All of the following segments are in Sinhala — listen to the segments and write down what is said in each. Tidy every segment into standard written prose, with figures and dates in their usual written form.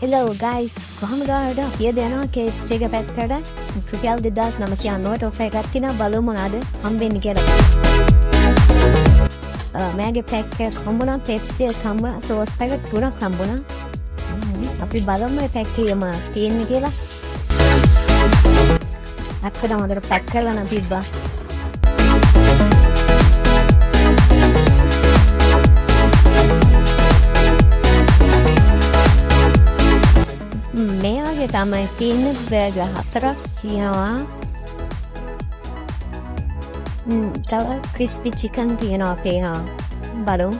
Hello guys, කොහමද ආරද අපි දෙනවා KFC එක පැක් කරලා රුපියල් 2990ට ඔෆර් එකක් තියෙනවා බලමු මොනවාද හම්බෙන්නේ කියලා. මෑගේ පැක් එක හම්බුණා Pepsi එක හම්බුණා සෝස් පැකට් 3ක් හම්බුණා. අපි බලමු මේ පැක් එකේම තියෙන්නේ කියලා. අපිට හොඳට පැක් කරලා නම් තිබ්බා. මේවාගේ තමයි තියෙන්නේ බර්ගර් 4ක් තියෙනවා. තව crispy chicken තියෙනවා පේනවා. බලමු.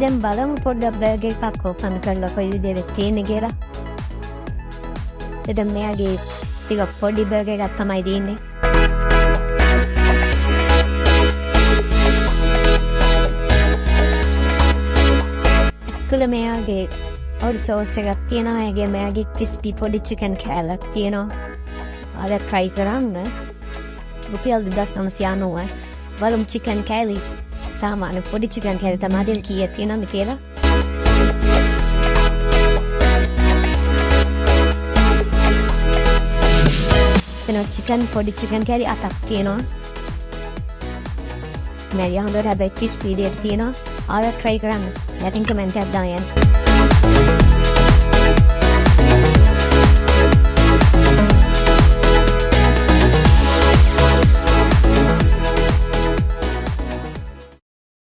දැන් බලමු පොඩ්ඩක් බර්ගර් එකක් ඕපන් කරලා කොයි විදිහට තියෙන්නේ කියලා. දැන් මෙයාගේ ටික පොඩි බර්ගර් එකක් තමයි දෙන්නේ. ඒකල මෙයාගේ ඔර සෝස් එකක් තියෙනවා. ඒගේ මෙයාගේ crispy පොඩි chicken කෑල්ලක් තියෙනවා. අර try කරන්න. රුපියල් 2990. බලමු chicken කෑලි සාමාන්‍ය පොඩි chicken කෑලි තමයි කීයක් තියෙනවද කියලා. එතන පොඩි chicken කෑලි 8ක් තියෙනවා. මම යහඳට හැබැයි crispy දෙයක් තියෙනවා. ආයෙත් try කරන්න. යටින් කමෙන්ට් එකක් දාන්න.